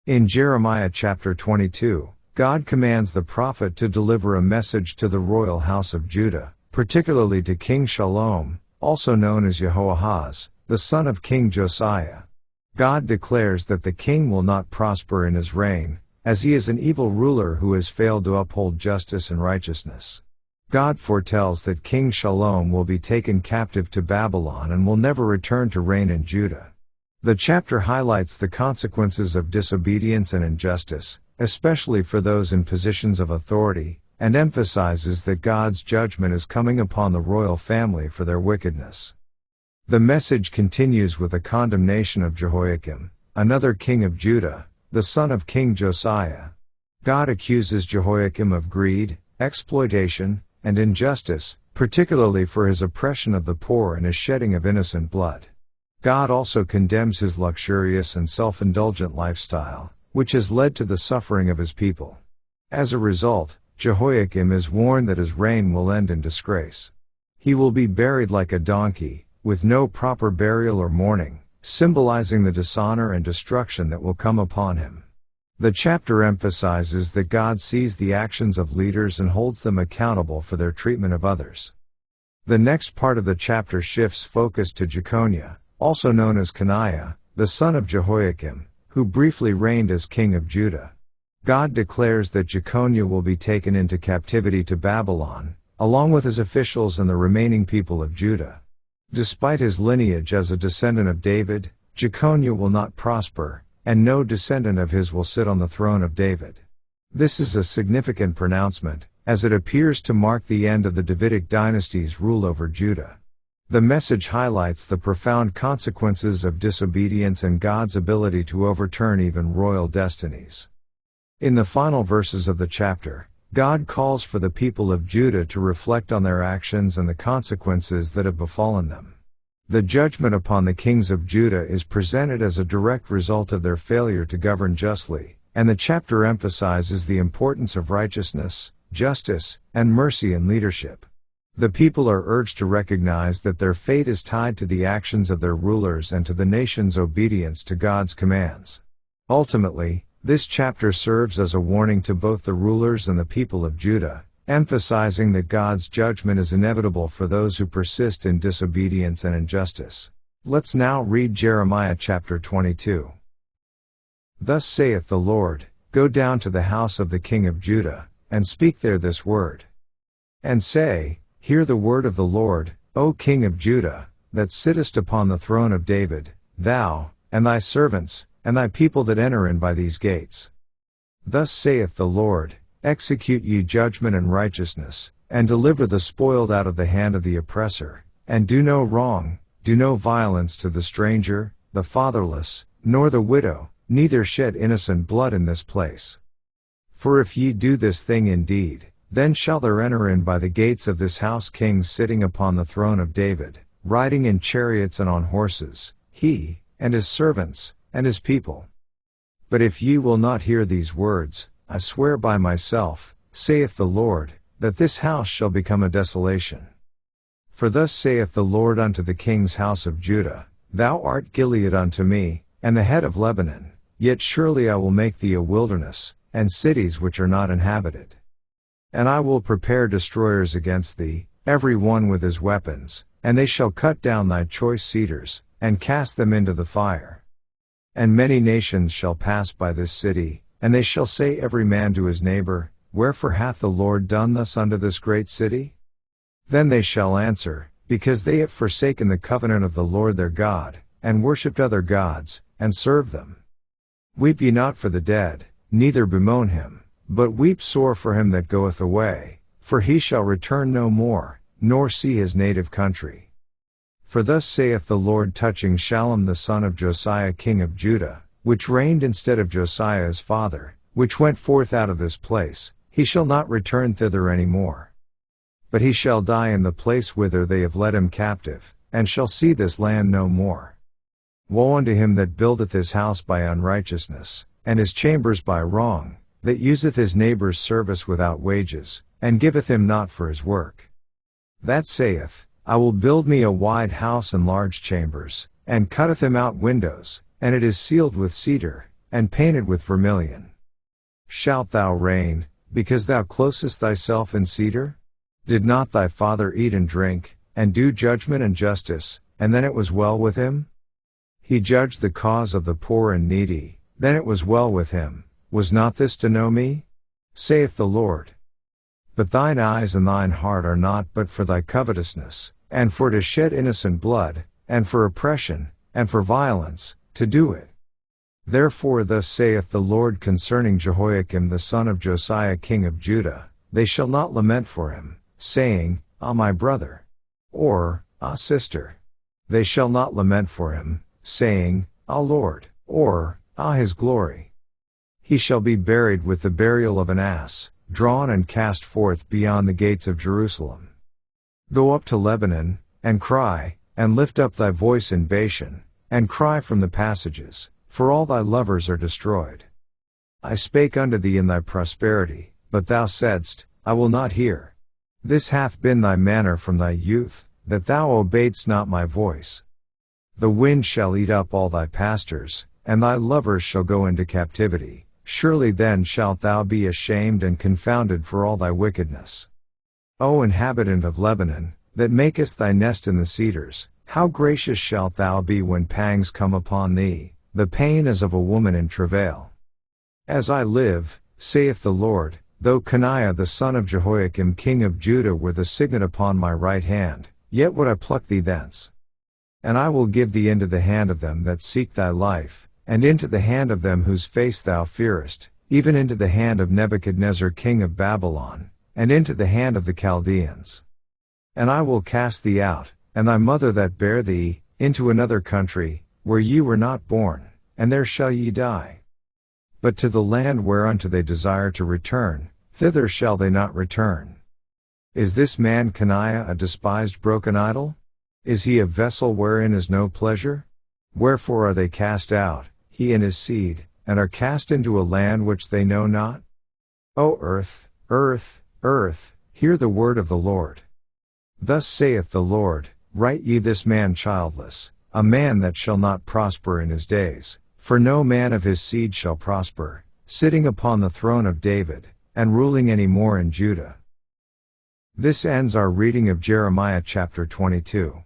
In Jeremiah chapter 22, God commands the prophet to deliver a message to the royal house of Judah, particularly to King Shallum, also known as Jehoahaz, the son of King Josiah. God declares that the king will not prosper in his reign, as he is an evil ruler who has failed to uphold justice and righteousness. God foretells that King Shallum will be taken captive to Babylon and will never return to reign in Judah. The chapter highlights the consequences of disobedience and injustice, especially for those in positions of authority, and emphasizes that God's judgment is coming upon the royal family for their wickedness. The message continues with a condemnation of Jehoiakim, another king of Judah, the son of King Josiah. God accuses Jehoiakim of greed, exploitation, and injustice, particularly for his oppression of the poor and his shedding of innocent blood. God also condemns his luxurious and self-indulgent lifestyle, which has led to the suffering of his people. As a result, Jehoiakim is warned that his reign will end in disgrace. He will be buried like a donkey, with no proper burial or mourning, symbolizing the dishonor and destruction that will come upon him. The chapter emphasizes that God sees the actions of leaders and holds them accountable for their treatment of others. The next part of the chapter shifts focus to Jeconiah, also known as Jeconiah, the son of Jehoiakim, who briefly reigned as king of Judah. God declares that Jeconiah will be taken into captivity to Babylon, along with his officials and the remaining people of Judah. Despite his lineage as a descendant of David, Jeconiah will not prosper, and no descendant of his will sit on the throne of David. This is a significant pronouncement, as it appears to mark the end of the Davidic dynasty's rule over Judah. The message highlights the profound consequences of disobedience and God's ability to overturn even royal destinies. In the final verses of the chapter, God calls for the people of Judah to reflect on their actions and the consequences that have befallen them. The judgment upon the kings of Judah is presented as a direct result of their failure to govern justly, and the chapter emphasizes the importance of righteousness, justice, and mercy in leadership. The people are urged to recognize that their fate is tied to the actions of their rulers and to the nation's obedience to God's commands. Ultimately, this chapter serves as a warning to both the rulers and the people of Judah, emphasizing that God's judgment is inevitable for those who persist in disobedience and injustice. Let's now read Jeremiah chapter 22. Thus saith the Lord, Go down to the house of the king of Judah, and speak there this word. And say, Hear the word of the Lord, O King of Judah, that sittest upon the throne of David, thou, and thy servants, and thy people that enter in by these gates. Thus saith the Lord, Execute ye judgment and righteousness, and deliver the spoiled out of the hand of the oppressor, and do no wrong, do no violence to the stranger, the fatherless, nor the widow, neither shed innocent blood in this place. For if ye do this thing indeed, then shall there enter in by the gates of this house kings sitting upon the throne of David, riding in chariots and on horses, he, and his servants, and his people. But if ye will not hear these words, I swear by myself, saith the Lord, that this house shall become a desolation. For thus saith the Lord unto the king's house of Judah, Thou art Gilead unto me, and the head of Lebanon, yet surely I will make thee a wilderness, and cities which are not inhabited. And I will prepare destroyers against thee, every one with his weapons, and they shall cut down thy choice cedars, and cast them into the fire. And many nations shall pass by this city, and they shall say every man to his neighbor, Wherefore hath the Lord done thus unto this great city? Then they shall answer, Because they have forsaken the covenant of the Lord their God, and worshipped other gods, and served them. Weep ye not for the dead, neither bemoan him, but weep sore for him that goeth away, for he shall return no more, nor see his native country. For thus saith the Lord touching Shallum the son of Josiah king of Judah, which reigned instead of Josiah his father, which went forth out of this place, he shall not return thither any more. But he shall die in the place whither they have led him captive, and shall see this land no more. Woe unto him that buildeth his house by unrighteousness, and his chambers by wrong, that useth his neighbor's service without wages, and giveth him not for his work. That saith, I will build me a wide house and large chambers, and cutteth him out windows, and it is sealed with cedar, and painted with vermilion. Shalt thou reign, because thou closest thyself in cedar? Did not thy father eat and drink, and do judgment and justice, and then it was well with him? He judged the cause of the poor and needy, then it was well with him. Was not this to know me? Saith the Lord. But thine eyes and thine heart are not but for thy covetousness, and for to shed innocent blood, and for oppression, and for violence, to do it. Therefore thus saith the Lord concerning Jehoiakim the son of Josiah king of Judah, they shall not lament for him, saying, Ah my brother, or, Ah sister. They shall not lament for him, saying, Ah Lord, or, Ah his glory. He shall be buried with the burial of an ass, drawn and cast forth beyond the gates of Jerusalem. Go up to Lebanon, and cry, and lift up thy voice in Bashan, and cry from the passages, for all thy lovers are destroyed. I spake unto thee in thy prosperity, but thou saidst, I will not hear. This hath been thy manner from thy youth, that thou obeyedst not my voice. The wind shall eat up all thy pastors, and thy lovers shall go into captivity. Surely then shalt thou be ashamed and confounded for all thy wickedness. O inhabitant of Lebanon, that makest thy nest in the cedars, how gracious shalt thou be when pangs come upon thee, the pain as of a woman in travail. As I live, saith the Lord, though Jeconiah the son of Jehoiakim king of Judah were the signet upon my right hand, yet would I pluck thee thence. And I will give thee into the hand of them that seek thy life, and into the hand of them whose face thou fearest, even into the hand of Nebuchadnezzar king of Babylon, and into the hand of the Chaldeans. And I will cast thee out, and thy mother that bare thee, into another country, where ye were not born, and there shall ye die. But to the land whereunto they desire to return, thither shall they not return. Is this man Jeconiah a despised broken idol? Is he a vessel wherein is no pleasure? Wherefore are they cast out, he and his seed, and are cast into a land which they know not? O earth, earth, earth, hear the word of the Lord. Thus saith the Lord, write ye this man childless, a man that shall not prosper in his days, for no man of his seed shall prosper, sitting upon the throne of David, and ruling any more in Judah. This ends our reading of Jeremiah chapter 22.